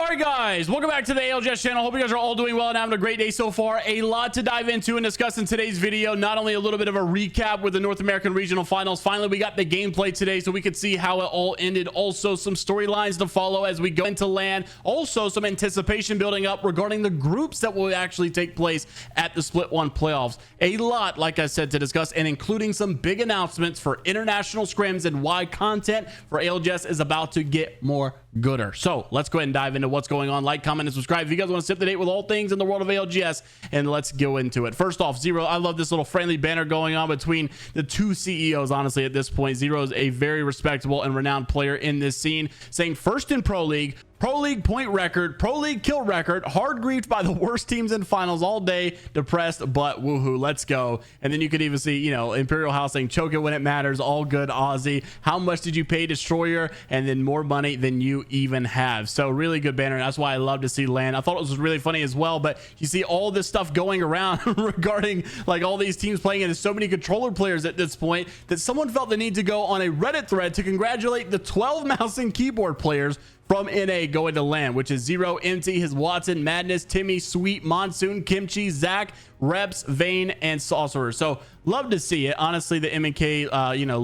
All right, guys, welcome back to the ALGS channel. Hope you guys are all doing well and having a great day so far. A lot to dive into and discuss in today's video. Not only a little bit of a recap with the North American Regional Finals. Finally, we got the gameplay today so we could see how it all ended. Also, some storylines to follow as we go into LAN. Also, some anticipation building up regarding the groups that will actually take place at the Split 1 playoffs. A lot, like I said, to discuss, and including some big announcements for international scrims and why content for ALGS is about to get more gooder. So let's go ahead and dive into what's going on. Like, comment, and subscribe if you guys want to stay up to date with all things in the world of ALGS, and let's go into it. First off, Zero, I love this little friendly banner going on between the two CEOs. Honestly, at this point, Zero is a very respectable and renowned player in this scene, saying first in Pro League point record, Pro League kill record, hard griefed by the worst teams in finals all day, depressed, but woohoo, let's go. And then you could even see, you know, Imperial House saying choke it when it matters, all good Aussie. How much did you pay Destroyer? And then more money than you even have. So really good banner. That's why I love to see LAN. I thought it was really funny as well, but you see all this stuff going around regarding like all these teams playing, and there's so many controller players at this point that someone felt the need to go on a Reddit thread to congratulate the 12 mouse and keyboard players from NA going to LAN, which is Zero, Empty, his Watson, Madness, Timmy, Sweet, Monsoon, Kimchi, Zach, Reps, Vane, and Sorcerer. So love to see it. Honestly, the MK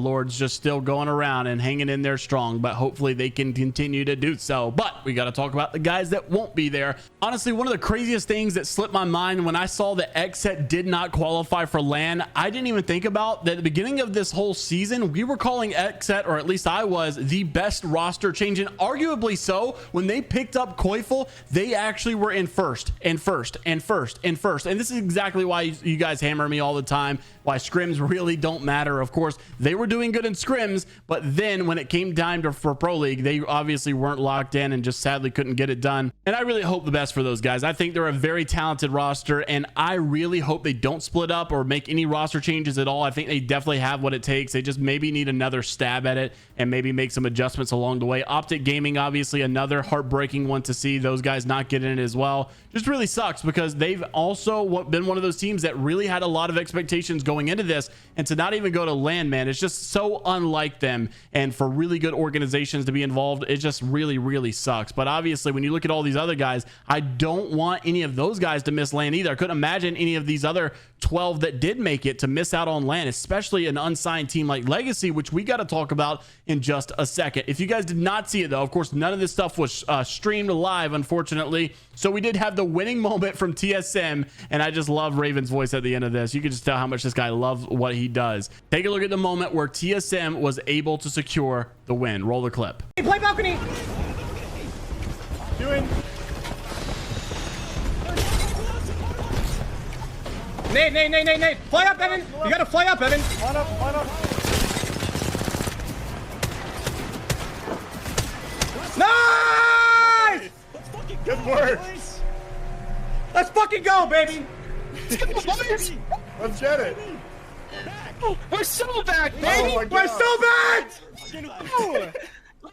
Lords just still going around and hanging in there strong, but hopefully they can continue to do so. But we got to talk about the guys that won't be there. Honestly, one of the craziest things that slipped my mind when I saw that XSET did not qualify for LAN, I didn't even think about that at the beginning of this whole season, we were calling XSET, or at least I was, the best roster change, and arguably so. When they picked up Koifel, they actually were in first and first and first and first. And this is exactly why you guys hammer me all the time, why scrims really don't matter. Of course, they were doing good in scrims, but then when it came time for Pro League, they obviously weren't locked in and just sadly couldn't get it done. And I really hope the best for those guys. I think they're a very talented roster, and I really hope they don't split up or make any roster changes at all. I think they definitely have what it takes. They just maybe need another stab at it and maybe make some adjustments along the way. Optic Gaming, obviously another heartbreaking one to see those guys not get in it as well. Just really sucks because they've also been one of those teams that really had a lot of expectations going into this, and to not even go to LAN, man, it's just so unlike them. And for really good organizations to be involved, it just really sucks. But obviously when you look at all these other guys, I don't want any of those guys to miss LAN either. I couldn't imagine any of these other 12 that did make it to miss out on LAN, especially an unsigned team like Legacy, which we got to talk about in just a second. If you guys did not see it though, of course none of this stuff was streamed live, unfortunately, so we did have the winning moment from TSM, and I just love Raven's voice at the end of this. You can just tell how much this guy loves what he does. Take a look at the moment where TSM was able to secure the win. Roll the clip. Hey, play balcony. Doing. Nate. Fly up, Evan. You gotta fly up, Evan. On up. Nice! Good work. Let's fucking go, baby. Let's get it. We're so back, baby! Oh my We're God. so back!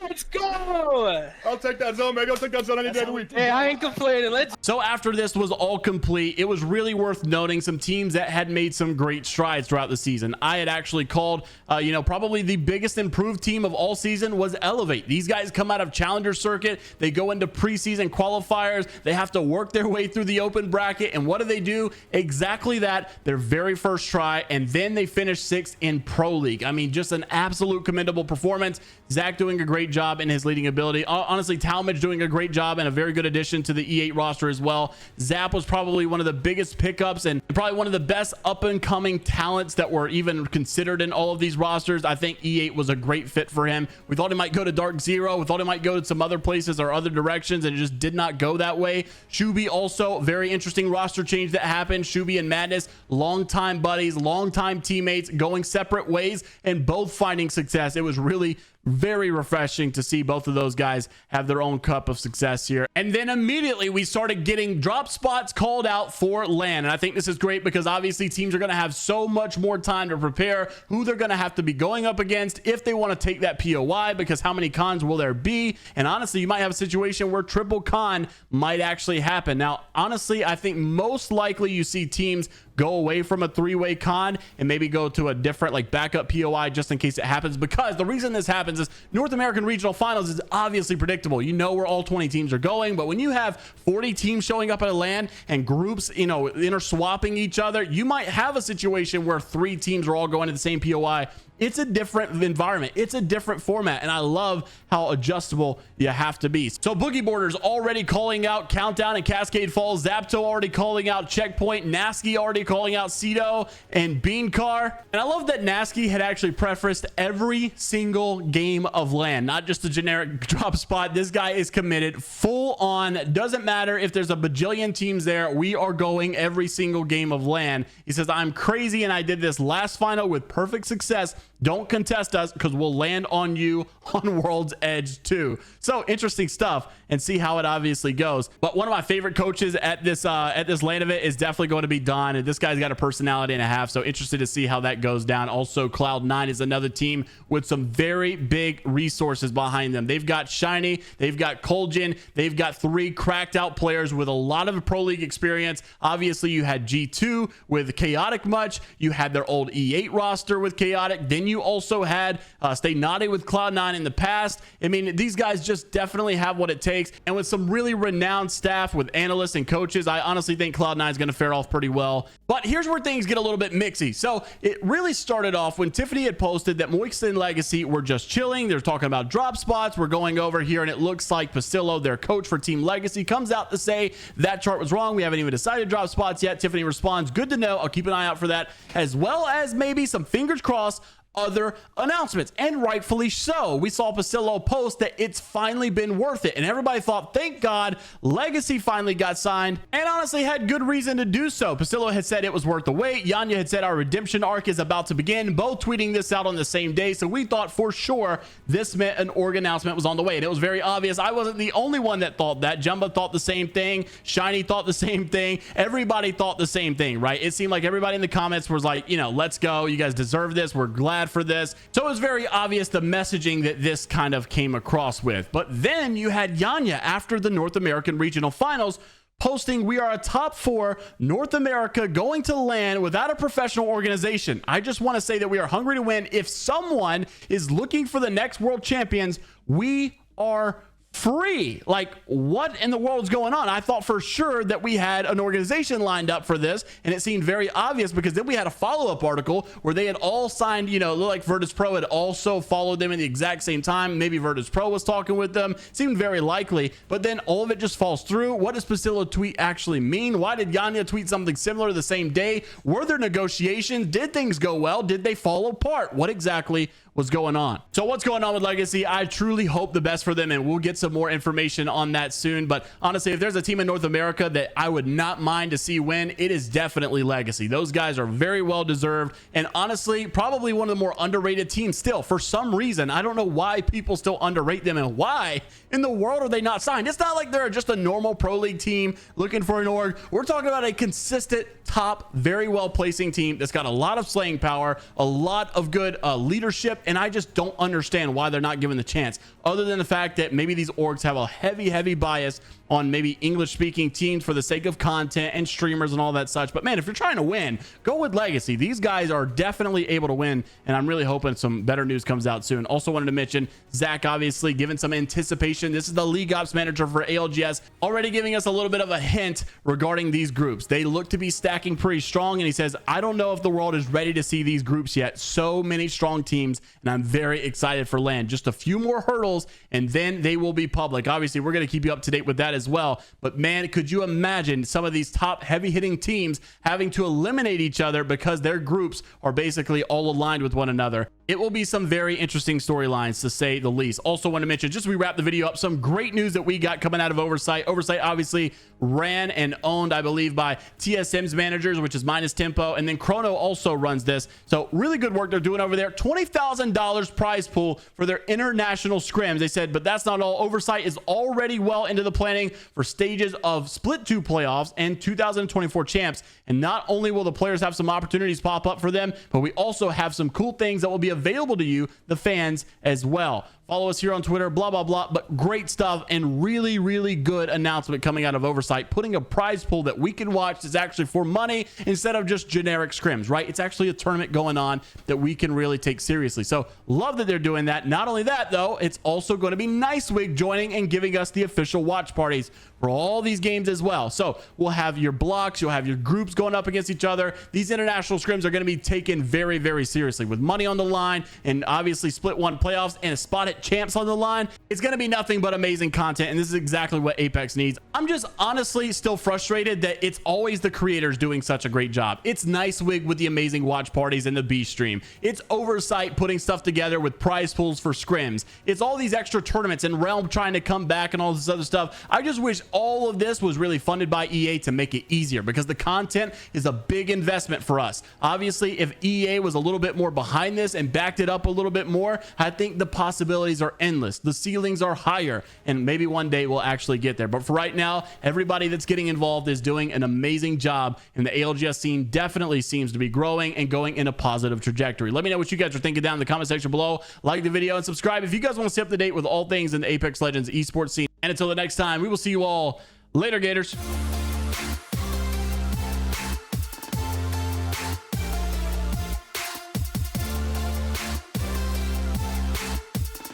Let's go! I'll take that zone, baby. I'll take that zone any day of the week. Hey, I ain't complaining. Let's. So after this was all complete, it was really worth noting some teams that had made some great strides throughout the season. I had actually called, probably the biggest improved team of all season was Elevate. These guys come out of Challenger Circuit. They go into preseason qualifiers. They have to work their way through the open bracket. And what do? Exactly that. Their very first try. And then they finish 6th in Pro League. I mean, just an absolute commendable performance. Zach doing a great job in his leading ability. Honestly, Talmadge doing a great job and a very good addition to the E8 roster as well. Zap was probably one of the biggest pickups and probably one of the best up and coming talents that were even considered in all of these rosters. I think E8 was a great fit for him. We thought he might go to Dark Zero. We thought he might go to some other places or other directions, and it just did not go that way. Shubi also, very interesting roster change that happened. Shubi and Madness, longtime buddies, longtime teammates, going separate ways and both finding success. It was really very refreshing to see both of those guys have their own cup of success here. And then immediately we started getting drop spots called out for LAN, and I think this is great because obviously teams are going to have so much more time to prepare who they're going to have to be going up against if they want to take that POI, because how many cons will there be? And honestly, you might have a situation where triple con might actually happen. Now honestly, I think most likely you see teams go away from a three-way con and maybe go to a different like backup POI just in case it happens, because the reason this happens is North American Regional Finals is obviously predictable. You know where all 20 teams are going, but when you have 40 teams showing up at a LAN and groups, you know, interswapping each other, you might have a situation where 3 teams are all going to the same POI. It's a different environment. It's a different format, and I love how adjustable you have to be. So Boogie Borders already calling out Countdown and Cascade Falls. Zapto already calling out Checkpoint. Nasky already calling out Cedo and Bean Car. And I love that Nasky had actually prefaced every single game of LAN, not just a generic drop spot. This guy is committed full on. Doesn't matter if there's a bajillion teams there. We are going every single game of LAN. He says, I'm crazy and I did this last final with perfect success. Don't contest us because we'll land on you on World's Edge too. So interesting stuff, and see how it obviously goes. But one of my favorite coaches at this LAN event is definitely going to be Don, and this guy's got a personality and a half. So interested to see how that goes down. Also, Cloud9 is another team with some very big resources behind them. They've got Shiny, they've got Colgin, they've got 3 cracked out players with a lot of Pro League experience. Obviously, you had G2 with Chaotic Much. You had their old E8 roster with Chaotic. Then you also had Stay Naughty with Cloud9 in the past. I mean, these guys just definitely have what it takes, and with some really renowned staff with analysts and coaches, I honestly think Cloud9 is going to fare off pretty well. But here's where things get a little bit mixy. So it really started off when Tiffany had posted that Moix and Legacy were just chilling. They're talking about drop spots. We're going over here, and it looks like Pasillo, their coach for Team Legacy, comes out to say that chart was wrong. We haven't even decided drop spots yet. Tiffany responds, good to know. I'll keep an eye out for that, as well as maybe some fingers crossed other announcements, and rightfully so. We saw Pasillo post that it's finally been worth it, and everybody thought, thank God Legacy finally got signed, and honestly had good reason to do so. Pasillo had said it was worth the wait. Yanya had said our redemption arc is about to begin, both tweeting this out on the same day. So we thought for sure this meant an org announcement was on the way, and it was very obvious. I wasn't the only one that thought that. Jumba thought the same thing. Shiny thought the same thing. Everybody thought the same thing, right? It seemed like everybody in the comments was like, you know, let's go, you guys deserve this, we're glad for this. So it was very obvious the messaging that this kind of came across with. But then you had Yanya after the North American Regional Finals posting, we are a top 4 North America going to LAN without a professional organization. I just want to say that we are hungry to win. If someone is looking for the next world champions, we are free. Like, what in the world's going on? I thought for sure that we had an organization lined up for this, and it seemed very obvious because then we had a follow-up article where they had all signed, you know, like Virtus Pro had also followed them in the exact same time. Maybe Virtus Pro was talking with them. Seemed very likely, but then all of it just falls through. What does Pasillo tweet actually mean? Why did Yanya tweet something similar the same day? Were there negotiations? Did things go well? Did they fall apart? What exactly was going on? So what's going on with Legacy? I truly hope the best for them, and we'll get some more information on that soon. But honestly, if there's a team in North America that I would not mind to see win, it is definitely Legacy. Those guys are very well deserved, and honestly probably one of the more underrated teams still. For some reason, I don't know why people still underrate them, and why in the world are they not signed? It's not like they're just a normal Pro League team looking for an org. We're talking about a consistent top, very well placing team that's got a lot of slaying power, a lot of good leadership, and I just don't understand why they're not given the chance, other than the fact that maybe these orgs have a heavy bias on maybe English speaking teams for the sake of content and streamers and all that such. But man, if you're trying to win, go with Legacy. These guys are definitely able to win, and I'm really hoping some better news comes out soon. Also wanted to mention Zach, obviously given some anticipation. This is the league ops manager for ALGS, already giving us a little bit of a hint regarding these groups. They look to be stacking pretty strong, and he says, I don't know if the world is ready to see these groups yet. So many strong teams, and I'm very excited for LAN. Just a few more hurdles, and then they will be public. Obviously, we're going to keep you up to date with that as well. But man, could you imagine some of these top heavy hitting teams having to eliminate each other because their groups are basically all aligned with one another? It will be some very interesting storylines, to say the least. Also want to mention, just as we wrap the video up, some great news that we got coming out of Oversight. Oversight obviously ran and owned, I believe, by TSM's managers, which is Minus Tempo, and then Chrono also runs this. So really good work they're doing over there. $20,000 prize pool for their international scrims. They said, but that's not all. Oversight is already well into the planning for stages of Split 2 playoffs and 2024 champs. And not only will the players have some opportunities pop up for them, but we also have some cool things that will be available to you, the fans, as well. Follow us here on Twitter, blah, blah, blah. But great stuff and really, really good announcement coming out of Oversight. Putting a prize pool that we can watch is actually for money instead of just generic scrims, right? It's actually a tournament going on that we can really take seriously. So love that they're doing that. Not only that, though, it's also going to be Nicewig joining and giving us the official watch parties for all these games as well. So we'll have your blocks, you'll have your groups going up against each other. These international scrims are going to be taken very, very seriously with money on the line and obviously split one playoffs and a spot at champs on the line. It's going to be nothing but amazing content, and this is exactly what Apex needs. I'm just honestly still frustrated that it's always the creators doing such a great job. It's Nicewig with the amazing watch parties and the B stream. It's Oversight putting stuff together with prize pools for scrims. It's all these extra tournaments and Realm trying to come back and all this other stuff. I just wish all of this was really funded by EA to make it easier, because the content is a big investment for us. Obviously, if EA was a little bit more behind this and backed it up a little bit more, I think the possibilities are endless. The ceilings are higher, and maybe one day we'll actually get there. But for right now, everybody that's getting involved is doing an amazing job, and the ALGS scene definitely seems to be growing and going in a positive trajectory. Let me know what you guys are thinking down in the comment section below. Like the video and subscribe if you guys want to stay up to date with all things in the Apex Legends esports scene. And until the next time, we will see you all later, Gators.